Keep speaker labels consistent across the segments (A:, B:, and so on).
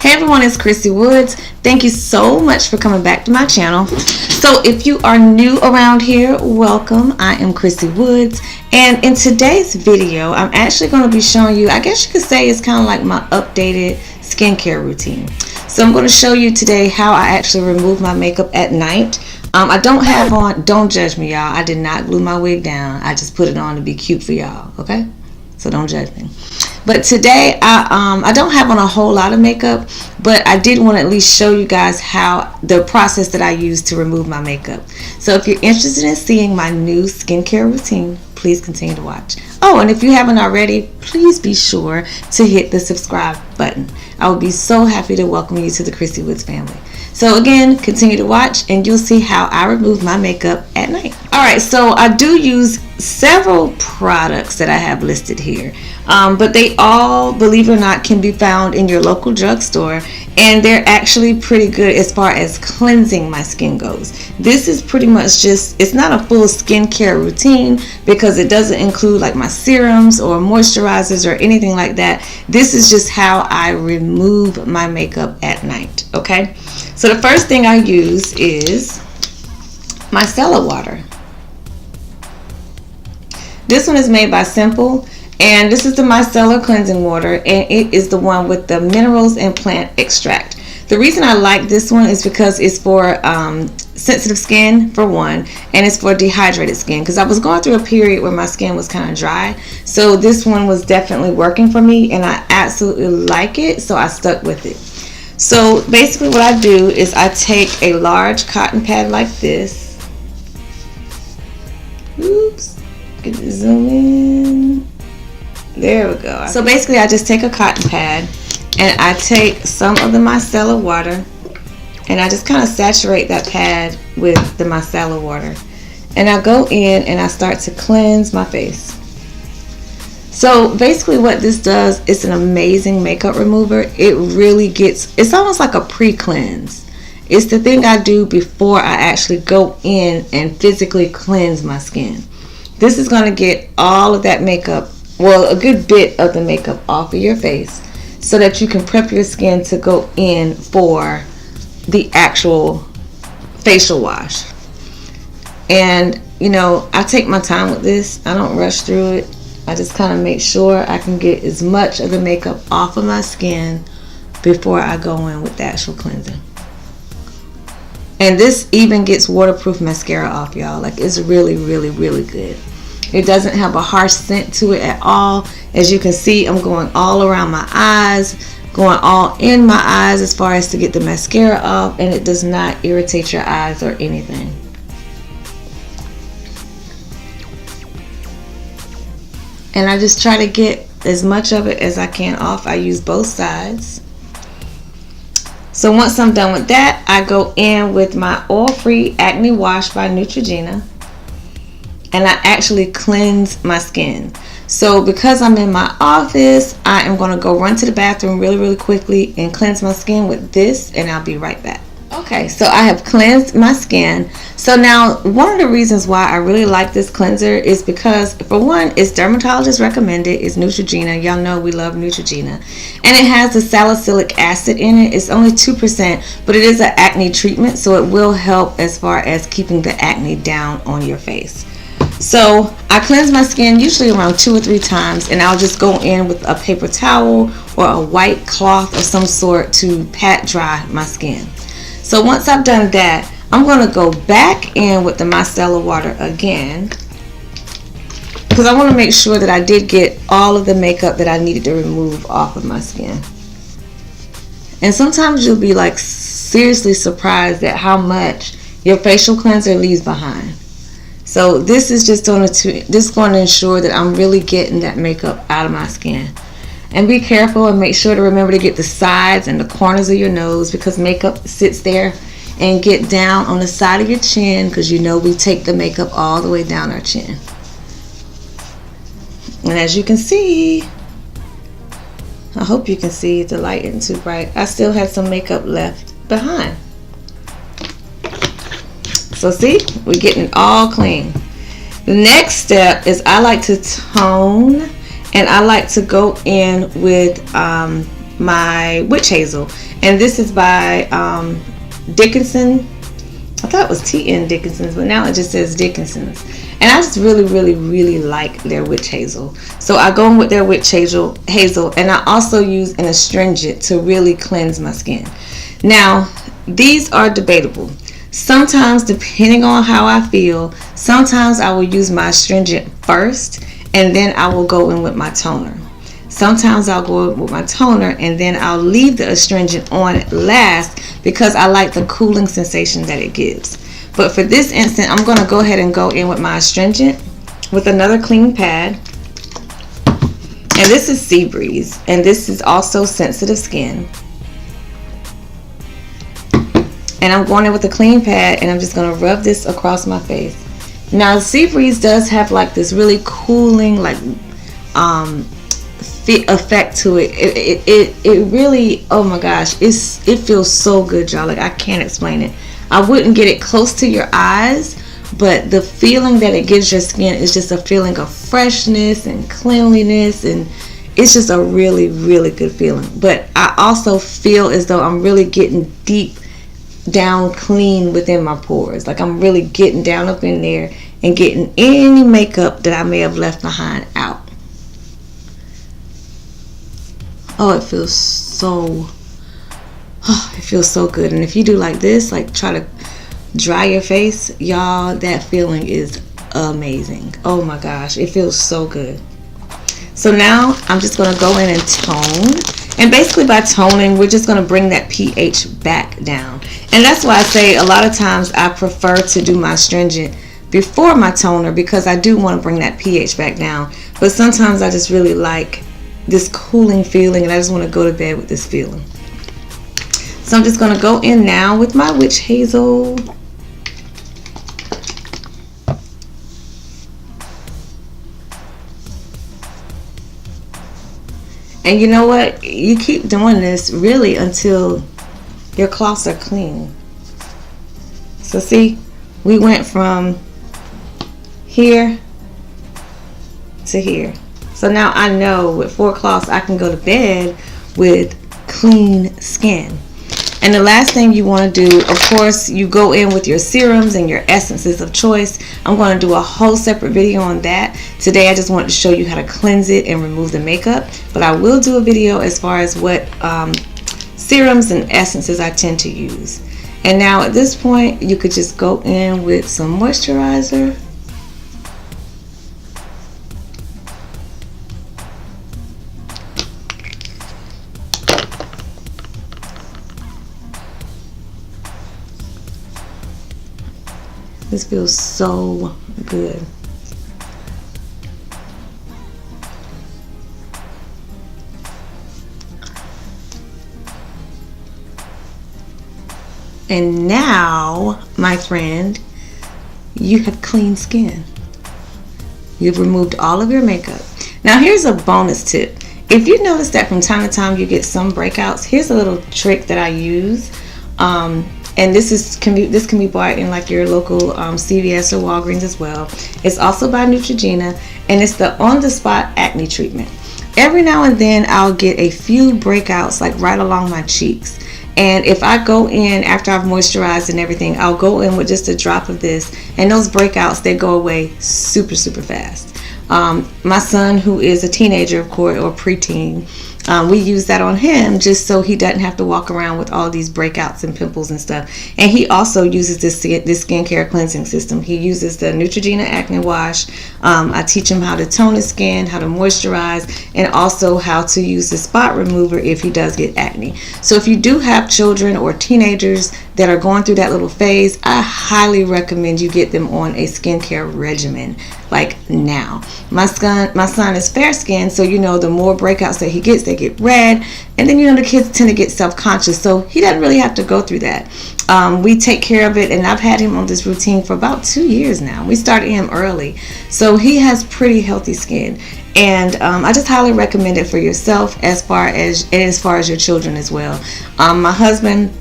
A: Hey everyone, it's Chrissy Woods. Thank you so much for coming back to my channel. So if you are new around here, welcome. I am Chrissy Woods, and in today's video I'm actually going to be showing you, I guess you could say it's kind of like my updated skincare routine. So I'm going to show you today how I actually remove my makeup at night. I don't have on, don't judge me y'all, I did not glue my wig down. I just put it on to be cute for y'all, okay? So don't judge me. But today I don't have on a whole lot of makeup, but I did want to at least show you guys how the process that I use to remove my makeup. So if you're interested in seeing my new skincare routine, please continue to watch. Oh, and if you haven't already, please be sure to hit the subscribe button. I would be so happy to welcome you to the Chrissy Woods family. So again, continue to watch and you'll see how I remove my makeup at night. Alright, so I do use several products that I have listed here. But they all, believe it or not, can be found in your local drugstore, and they're actually pretty good as far as cleansing my skin goes. This is pretty much just, it's not a full skincare routine because it doesn't include like my serums or moisturizers or anything like that. This is just how I remove my makeup at night, okay? So the first thing I use is Micellar Water. This one is made by Simple, and this is the Micellar cleansing water, and it is the one with the minerals and plant extract. The reason I like this one is because it's for sensitive skin, for one, and it's for dehydrated skin, because I was going through a period where my skin was kind of dry. So this one was definitely working for me, and I absolutely like it, so I stuck with it. So basically what I do is I take a large cotton pad like this. Oops, get to zoom in. There we go. So basically I just take a cotton pad and I take some of the micellar water and I just kind of saturate that pad with the micellar water, and I go in and I start to cleanse my face. So basically what this does, it's an amazing makeup remover. It really gets, it's almost like a pre-cleanse. It's the thing I do before I actually go in and physically cleanse my skin. This is going to get all of that makeup, well, a good bit of the makeup off of your face, so that you can prep your skin to go in for the actual facial wash. And you know, I take my time with this. I don't rush through it. I just kind of make sure I can get as much of the makeup off of my skin before I go in with the actual cleansing. And this even gets waterproof mascara off, y'all. Like, it's really, really, really good. It doesn't have a harsh scent to it at all. As you can see, I'm going all around my eyes, going all in my eyes as far as to get the mascara off, and it does not irritate your eyes or anything. And I just try to get as much of it as I can off. I use both sides. So once I'm done with that, I go in with my oil-free acne wash by Neutrogena, and I actually cleanse my skin. So because I'm in my office, I am going to go run to the bathroom really, really quickly and cleanse my skin with this, and I'll be right back. Okay, so I have cleansed my skin. So now one of the reasons why I really like this cleanser is because, for one, it's dermatologist recommended. It's Neutrogena. Y'all know we love Neutrogena. And it has the salicylic acid in it. It's only 2%, but it is an acne treatment, so it will help as far as keeping the acne down on your face. So I cleanse my skin usually around 2 or 3 times, and I'll just go in with a paper towel or a white cloth of some sort to pat dry my skin. So once I've done that, I'm going to go back in with the micellar water again, because I want to make sure that I did get all of the makeup that I needed to remove off of my skin. And sometimes you'll be like seriously surprised at how much your facial cleanser leaves behind. So this is just going to ensure that I'm really getting that makeup out of my skin. And be careful and make sure to remember to get the sides and the corners of your nose, because makeup sits there, and get down on the side of your chin, because you know we take the makeup all the way down our chin. And as you can see, I hope you can see, the light isn't too bright, I still have some makeup left behind. So see, we're getting it all clean. The next step is I like to tone, and I like to go in with my witch hazel, and this is by Dickinson. I thought it was T.N. Dickinson's, but now it just says Dickinson's. And I just really like their witch hazel. So I go in with their witch hazel, and I also use an astringent to really cleanse my skin. Now, these are debatable. Sometimes, depending on how I feel, sometimes I will use my astringent first, and then I will go in with my toner. Sometimes I'll go in with my toner, and then I'll leave the astringent on last because I like the cooling sensation that it gives. But for this instant, I'm going to go ahead and go in with my astringent with another clean pad. And this is Sea Breeze, and this is also sensitive skin. And I'm going in with a clean pad, and I'm just going to rub this across my face. Now, Sea Breeze does have like this really cooling, like effect to it. It really, oh my gosh, it feels so good, y'all. Like, I can't explain it. I wouldn't get it close to your eyes, but the feeling that it gives your skin is just a feeling of freshness and cleanliness, and it's just a really good feeling. But I also feel as though I'm really getting deep down clean within my pores. Like, I'm really getting down up in there and getting any makeup that I may have left behind out. Oh, it feels so good. And if you do like this, like try to dry your face, y'all, that feeling is amazing. Oh my gosh, it feels so good. So now I'm just going to go in and tone. And basically by toning, we're just going to bring that pH back down. And that's why I say a lot of times I prefer to do my astringent before my toner, because I do want to bring that pH back down. But sometimes I just really like this cooling feeling, and I just want to go to bed with this feeling. So I'm just going to go in now with my witch hazel. And you know what? You keep doing this really until your cloths are clean. So see, we went from here to here. So now I know with 4 cloths I can go to bed with clean skin. And the last thing you want to do, of course, you go in with your serums and your essences of choice. I'm going to do a whole separate video on that. Today I just wanted to show you how to cleanse it and remove the makeup. But I will do a video as far as what serums and essences I tend to use. And now at this point, you could just go in with some moisturizer. This feels so good. And now, my friend, you have clean skin. You've removed all of your makeup. Now, here's a bonus tip. If you notice that from time to time you get some breakouts, here's a little trick that I use. And this can be bought in like your local CVS or Walgreens as well. It's also by Neutrogena, and it's the on-the-spot acne treatment. Every now and then I'll get a few breakouts like right along my cheeks. And if I go in after I've moisturized and everything, I'll go in with just a drop of this, and those breakouts, they go away super fast. My son, who is a teenager, of course, or preteen, we use that on him just so he doesn't have to walk around with all these breakouts and pimples and stuff. And he also uses this skincare cleansing system. He uses the Neutrogena Acne Wash. I teach him how to tone his skin, how to moisturize, and also how to use the spot remover if he does get acne. So if you do have children or teenagers that are going through that little phase, I highly recommend you get them on a skincare regimen like now. My son is fair skinned, so you know the more breakouts that he gets, they get red, and then you know the kids tend to get self-conscious, so he doesn't really have to go through that. We take care of it, and I've had him on this routine for about 2 years now. We started him early, so he has pretty healthy skin, and I just highly recommend it for yourself as far as your children as well. My husband,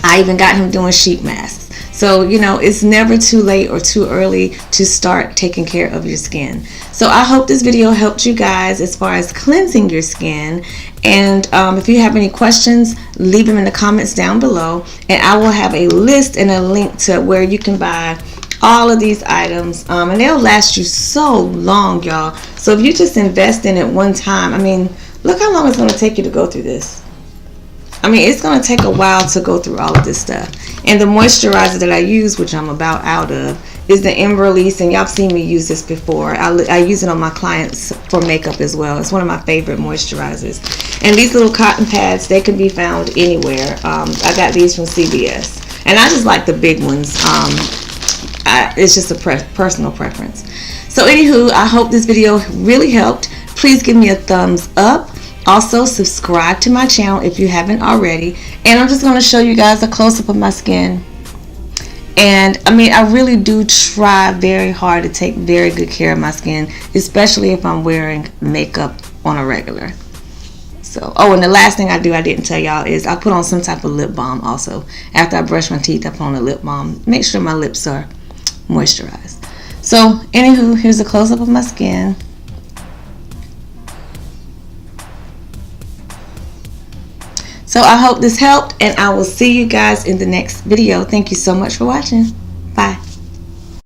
A: I even got him doing sheet masks. So, you know, it's never too late or too early to start taking care of your skin. So I hope this video helped you guys as far as cleansing your skin. And if you have any questions, leave them in the comments down below. And I will have a list and a link to where you can buy all of these items. And they'll last you so long, y'all. So if you just invest in it one time, I mean, look how long it's going to take you to go through this. I mean, it's going to take a while to go through all of this stuff. And the moisturizer that I use, which I'm about out of, is the Ember Release. And y'all seen me use this before. I use it on my clients for makeup as well. It's one of my favorite moisturizers. And these little cotton pads, they can be found anywhere. I got these from CVS. And I just like the big ones. It's just a personal preference. So anywho, I hope this video really helped. Please give me a thumbs up. Also, subscribe to my channel if you haven't already. And I'm just going to show you guys a close-up of my skin. And I mean, I really do try very hard to take very good care of my skin, especially if I'm wearing makeup on a regular. So, oh, and the last thing I do, I didn't tell y'all, is I put on some type of lip balm also. After I brush my teeth, I put on a lip balm. Make sure my lips are moisturized. So, anywho, here's a close-up of my skin. So I hope this helped, and I will see you guys in the next video. Thank you so much for watching.